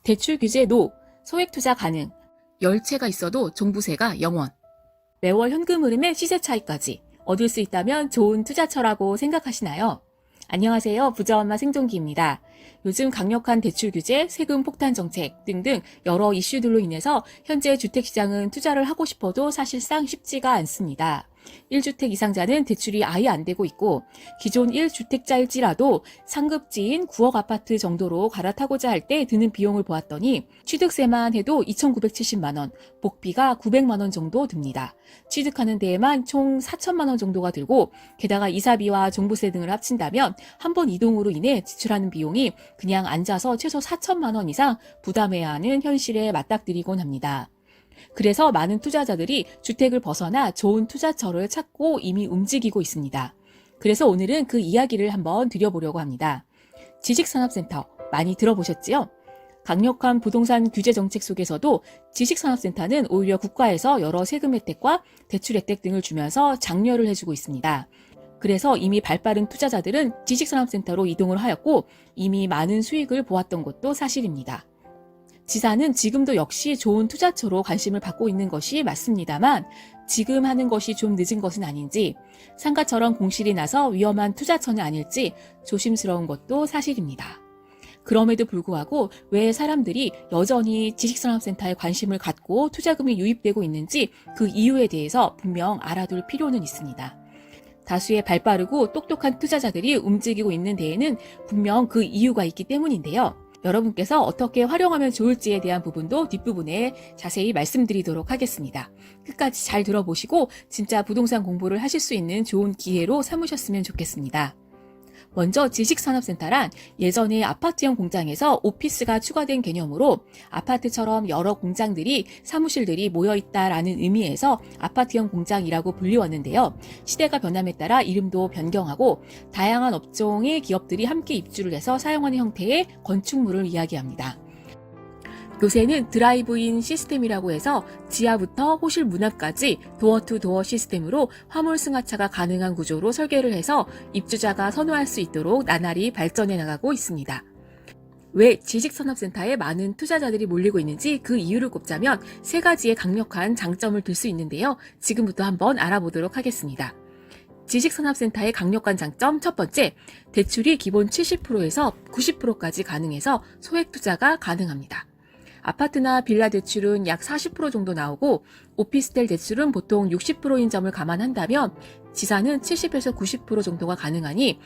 대출 규제 노, 소액 투자 가능, 열채가 있어도 종부세가 0원, 매월 현금 흐름의 시세 차이까지 얻을 수 있다면 좋은 투자처라고 생각하시나요? 안녕하세요. 부자엄마 생존기입니다. 요즘 강력한 대출 규제, 세금 폭탄 정책 등등 여러 이슈들로 인해서 현재 주택시장은 투자를 하고 싶어도 사실상 쉽지가 않습니다. 1주택 이상자는 대출이 아예 안 되고 있고 기존 1주택자일지라도 상급지인 9억 아파트 정도로 갈아타고자 할 때 드는 비용을 보았더니 취득세만 해도 2,970만 원, 복비가 900만 원 정도 듭니다. 취득하는 데에만 총 4천만 원 정도가 들고 게다가 이사비와 종부세 등을 합친다면 한 번 이동으로 인해 지출하는 비용이 그냥 앉아서 최소 4천만 원 이상 부담해야 하는 현실에 맞닥뜨리곤 합니다. 그래서 많은 투자자들이 주택을 벗어나 좋은 투자처를 찾고 이미 움직이고 있습니다. 그래서 오늘은 그 이야기를 한번 드려보려고 합니다. 지식산업센터 많이 들어보셨지요? 강력한 부동산 규제 정책 속에서도 지식산업센터는 오히려 국가에서 여러 세금 혜택과 대출 혜택 등을 주면서 장려를 해주고 있습니다. 그래서 이미 발빠른 투자자들은 지식산업센터로 이동을 하였고 이미 많은 수익을 보았던 것도 사실입니다. 지사는 지금도 역시 좋은 투자처로 관심을 받고 있는 것이 맞습니다만 지금 하는 것이 좀 늦은 것은 아닌지 상가처럼 공실이 나서 위험한 투자처는 아닐지 조심스러운 것도 사실입니다. 그럼에도 불구하고 왜 사람들이 여전히 지식산업센터에 관심을 갖고 투자금이 유입되고 있는지 그 이유에 대해서 분명 알아둘 필요는 있습니다. 다수의 발빠르고 똑똑한 투자자들이 움직이고 있는 데에는 분명 그 이유가 있기 때문인데요. 여러분께서 어떻게 활용하면 좋을지에 대한 부분도 뒷부분에 자세히 말씀드리도록 하겠습니다. 끝까지 잘 들어보시고 진짜 부동산 공부를 하실 수 있는 좋은 기회로 삼으셨으면 좋겠습니다. 먼저 지식산업센터란 예전에 아파트형 공장에서 오피스가 추가된 개념으로 아파트처럼 여러 공장들이 사무실들이 모여있다라는 의미에서 아파트형 공장이라고 불리웠는데요. 시대가 변함에 따라 이름도 변경하고 다양한 업종의 기업들이 함께 입주를 해서 사용하는 형태의 건축물을 이야기합니다. 요새는 드라이브인 시스템이라고 해서 지하부터 호실 문 앞까지 도어-투-도어 시스템으로 화물 승하차가 가능한 구조로 설계를 해서 입주자가 선호할 수 있도록 나날이 발전해 나가고 있습니다. 왜 지식산업센터에 많은 투자자들이 몰리고 있는지 그 이유를 꼽자면 세 가지의 강력한 장점을 들 수 있는데요. 지금부터 한번 알아보도록 하겠습니다. 지식산업센터의 강력한 장점 첫 번째, 대출이 기본 70%에서 90%까지 가능해서 소액 투자가 가능합니다. 아파트나 빌라 대출은 약 40% 정도 나오고 오피스텔 대출은 보통 60%인 점을 감안한다면 지사는 70에서 90% 정도가 가능하니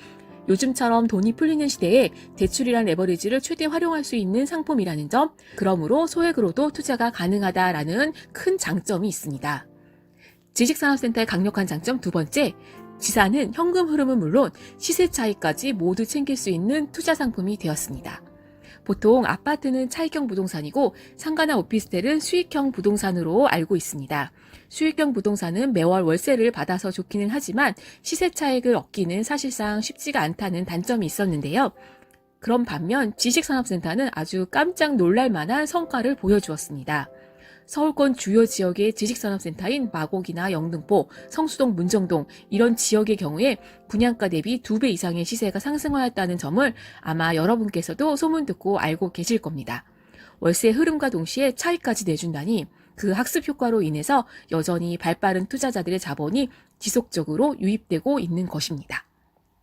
요즘처럼 돈이 풀리는 시대에 대출이란 레버리지를 최대 활용할 수 있는 상품이라는 점, 그러므로 소액으로도 투자가 가능하다라는 큰 장점이 있습니다. 지식산업센터의 강력한 장점 두 번째, 지사는 현금 흐름은 물론 시세 차이까지 모두 챙길 수 있는 투자 상품이 되었습니다. 보통 아파트는 차익형 부동산이고 상가나 오피스텔은 수익형 부동산으로 알고 있습니다. 수익형 부동산은 매월 월세를 받아서 좋기는 하지만 시세 차익을 얻기는 사실상 쉽지가 않다는 단점이 있었는데요. 그런 반면 지식산업센터는 아주 깜짝 놀랄 만한 성과를 보여주었습니다. 서울권 주요 지역의 지식산업센터인 마곡이나 영등포, 성수동, 문정동 이런 지역의 경우에 분양가 대비 2배 이상의 시세가 상승하였다는 점을 아마 여러분께서도 소문 듣고 알고 계실 겁니다. 월세 흐름과 동시에 차익까지 내준다니 그 학습 효과로 인해서 여전히 발빠른 투자자들의 자본이 지속적으로 유입되고 있는 것입니다.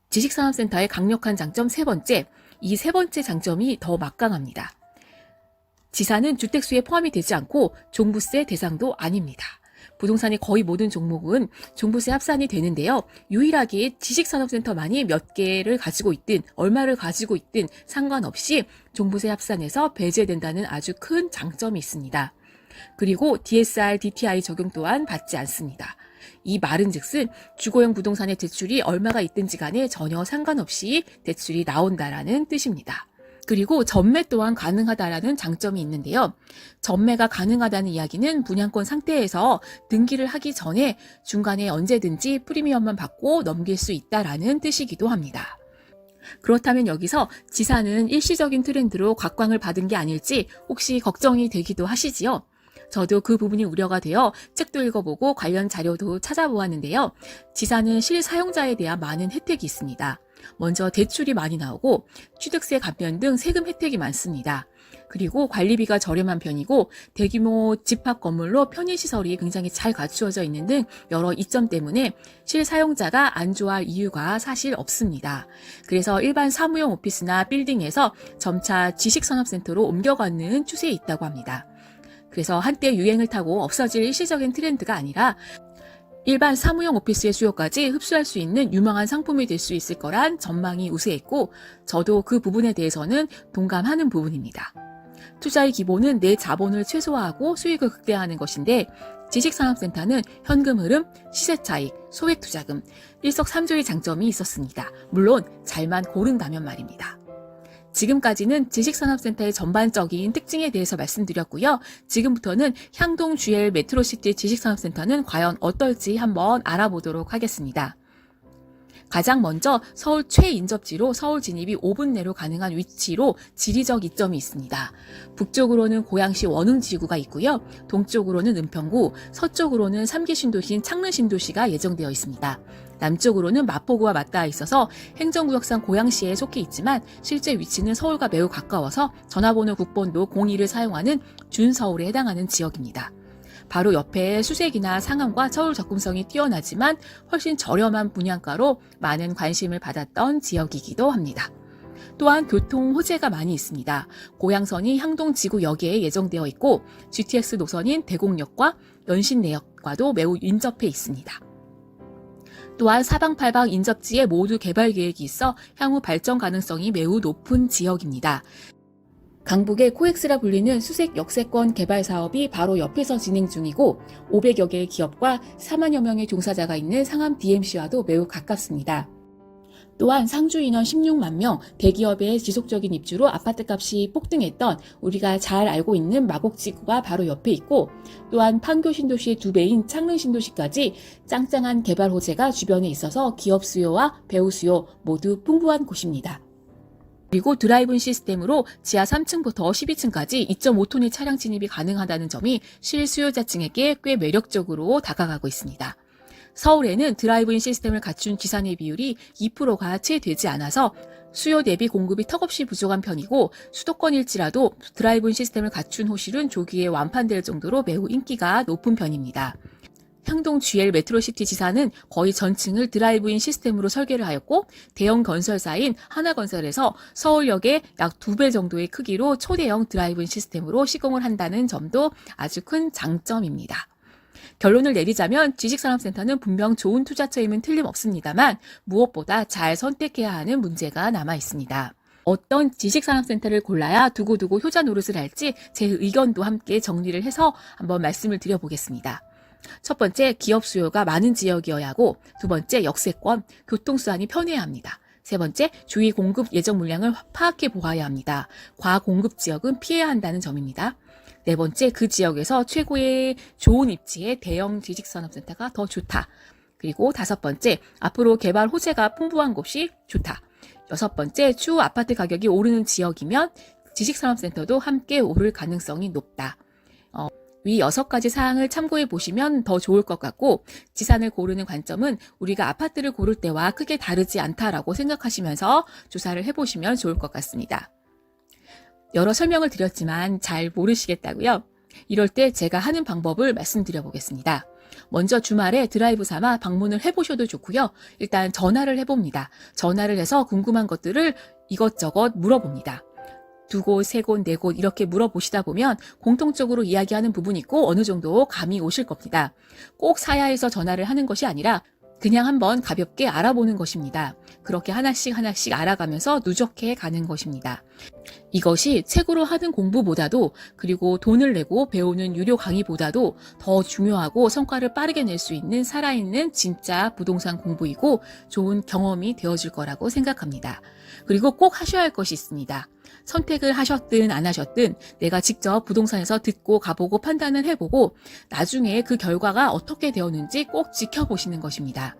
지식산업센터의 강력한 장점 세 번째, 이 세 번째 장점이 더 막강합니다. 지사는 주택수에 포함이 되지 않고 종부세 대상도 아닙니다. 부동산의 거의 모든 종목은 종부세 합산이 되는데요. 유일하게 지식산업센터만이 몇 개를 가지고 있든 얼마를 가지고 있든 상관없이 종부세 합산에서 배제된다는 아주 큰 장점이 있습니다. 그리고 DSR, DTI 적용 또한 받지 않습니다. 이 말은즉슨 주거용 부동산의 대출이 얼마가 있든지 간에 전혀 상관없이 대출이 나온다라는 뜻입니다. 그리고 전매 또한 가능하다라는 장점이 있는데요. 전매가 가능하다는 이야기는 분양권 상태에서 등기를 하기 전에 중간에 언제든지 프리미엄만 받고 넘길 수 있다라는 뜻이기도 합니다. 그렇다면 여기서 지사는 일시적인 트렌드로 각광을 받은 게 아닐지 혹시 걱정이 되기도 하시지요? 저도 그 부분이 우려가 되어 책도 읽어보고 관련 자료도 찾아보았는데요. 지사는 실사용자에 대한 많은 혜택이 있습니다. 먼저 대출이 많이 나오고 취득세 감면 등 세금 혜택이 많습니다. 그리고 관리비가 저렴한 편이고 대규모 집합 건물로 편의시설이 굉장히 잘 갖추어져 있는 등 여러 이점 때문에 실사용자가 안 좋아할 이유가 사실 없습니다. 그래서 일반 사무용 오피스나 빌딩에서 점차 지식산업센터로 옮겨가는 추세에 있다고 합니다. 그래서 한때 유행을 타고 없어질 일시적인 트렌드가 아니라 일반 사무용 오피스의 수요까지 흡수할 수 있는 유망한 상품이 될 수 있을 거란 전망이 우세했고 저도 그 부분에 대해서는 동감하는 부분입니다. 투자의 기본은 내 자본을 최소화하고 수익을 극대화하는 것인데 지식산업센터는 현금 흐름, 시세 차익, 소액 투자금, 일석삼조의 장점이 있었습니다. 물론 잘만 고른다면 말입니다. 지금까지는 지식산업센터의 전반적인 특징에 대해서 말씀드렸고요. 지금부터는 향동 GL 메트로시티 지식산업센터는 과연 어떨지 한번 알아보도록 하겠습니다. 가장 먼저 서울 최인접지로 서울 진입이 5분 내로 가능한 위치로 지리적 이점이 있습니다. 북쪽으로는 고양시 원흥지구가 있고요. 동쪽으로는 은평구, 서쪽으로는 3기 신도시인 창릉 신도시가 예정되어 있습니다. 남쪽으로는 마포구와 맞닿아 있어서 행정구역상 고양시에 속해 있지만 실제 위치는 서울과 매우 가까워서 전화번호 국번도 02를 사용하는 준서울에 해당하는 지역입니다. 바로 옆에 수색이나 상암과 서울 접근성이 뛰어나지만 훨씬 저렴한 분양가로 많은 관심을 받았던 지역이기도 합니다. 또한 교통 호재가 많이 있습니다. 고양선이 향동지구역에 예정되어 있고 GTX 노선인 대곡역과 연신내역과도 매우 인접해 있습니다. 또한 사방팔방 인접지에 모두 개발 계획이 있어 향후 발전 가능성이 매우 높은 지역입니다. 강북의 코엑스라 불리는 수색 역세권 개발 사업이 바로 옆에서 진행 중이고 500여 개의 기업과 4만여 명의 종사자가 있는 상암 DMC와도 매우 가깝습니다. 또한 상주 인원 16만 명, 대기업의 지속적인 입주로 아파트값이 폭등했던 우리가 잘 알고 있는 마곡지구가 바로 옆에 있고 또한 판교 신도시의 2배인 창릉 신도시까지 짱짱한 개발 호재가 주변에 있어서 기업 수요와 배우 수요 모두 풍부한 곳입니다. 그리고 드라이브인 시스템으로 지하 3층부터 12층까지 2.5톤의 차량 진입이 가능하다는 점이 실수요자층에게 꽤 매력적으로 다가가고 있습니다. 서울에는 드라이브인 시스템을 갖춘 지산의 비율이 2%가 채 되지 않아서 수요 대비 공급이 턱없이 부족한 편이고 수도권일지라도 드라이브인 시스템을 갖춘 호실은 조기에 완판될 정도로 매우 인기가 높은 편입니다. 향동 GL 메트로시티 지사는 거의 전층을 드라이브인 시스템으로 설계를 하였고 대형 건설사인 하나건설에서 서울역의 약 2배 정도의 크기로 초대형 드라이브인 시스템으로 시공을 한다는 점도 아주 큰 장점입니다. 결론을 내리자면 지식산업센터는 분명 좋은 투자처임은 틀림없습니다만 무엇보다 잘 선택해야 하는 문제가 남아 있습니다. 어떤 지식산업센터를 골라야 두고두고 효자 노릇을 할지 제 의견도 함께 정리를 해서 한번 말씀을 드려보겠습니다. 첫 번째, 기업 수요가 많은 지역이어야 하고 두 번째, 역세권, 교통수단이 편해야 합니다. 세 번째, 주위 공급 예정 물량을 파악해 보아야 합니다. 과공급 지역은 피해야 한다는 점입니다. 네 번째, 그 지역에서 최고의 좋은 입지의 대형 지식산업센터가 더 좋다. 그리고 다섯 번째, 앞으로 개발 호재가 풍부한 곳이 좋다. 여섯 번째, 추후 아파트 가격이 오르는 지역이면 지식산업센터도 함께 오를 가능성이 높다. 위 6가지 사항을 참고해 보시면 더 좋을 것 같고 지산을 고르는 관점은 우리가 아파트를 고를 때와 크게 다르지 않다라고 생각하시면서 조사를 해보시면 좋을 것 같습니다. 여러 설명을 드렸지만 잘 모르시겠다고요? 이럴 때 제가 하는 방법을 말씀드려 보겠습니다. 먼저 주말에 드라이브 삼아 방문을 해보셔도 좋고요. 일단 전화를 해봅니다. 전화를 해서 궁금한 것들을 이것저것 물어봅니다. 2곳, 3곳, 4곳 이렇게 물어보시다 보면 공통적으로 이야기하는 부분이 있고 어느 정도 감이 오실 겁니다. 꼭 사야 해서 전화를 하는 것이 아니라 그냥 한번 가볍게 알아보는 것입니다. 그렇게 하나씩 알아가면서 누적해 가는 것입니다. 이것이 책으로 하는 공부보다도 그리고 돈을 내고 배우는 유료 강의보다도 더 중요하고 성과를 빠르게 낼 수 있는 살아있는 진짜 부동산 공부이고 좋은 경험이 되어줄 거라고 생각합니다. 그리고 꼭 하셔야 할 것이 있습니다. 선택을 하셨든 안 하셨든 내가 직접 부동산에서 듣고 가보고 판단을 해보고 나중에 그 결과가 어떻게 되었는지 꼭 지켜보시는 것입니다.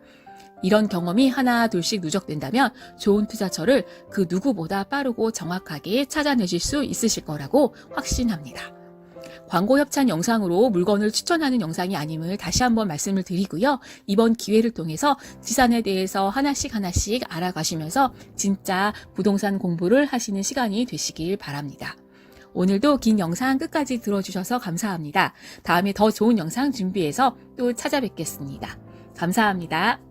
이런 경험이 하나 둘씩 누적된다면 좋은 투자처를 그 누구보다 빠르고 정확하게 찾아내실 수 있으실 거라고 확신합니다. 광고 협찬 영상으로 물건을 추천하는 영상이 아님을 다시 한번 말씀을 드리고요. 이번 기회를 통해서 지산에 대해서 하나씩 알아가시면서 진짜 부동산 공부를 하시는 시간이 되시길 바랍니다. 오늘도 긴 영상 끝까지 들어주셔서 감사합니다. 다음에 더 좋은 영상 준비해서 또 찾아뵙겠습니다. 감사합니다.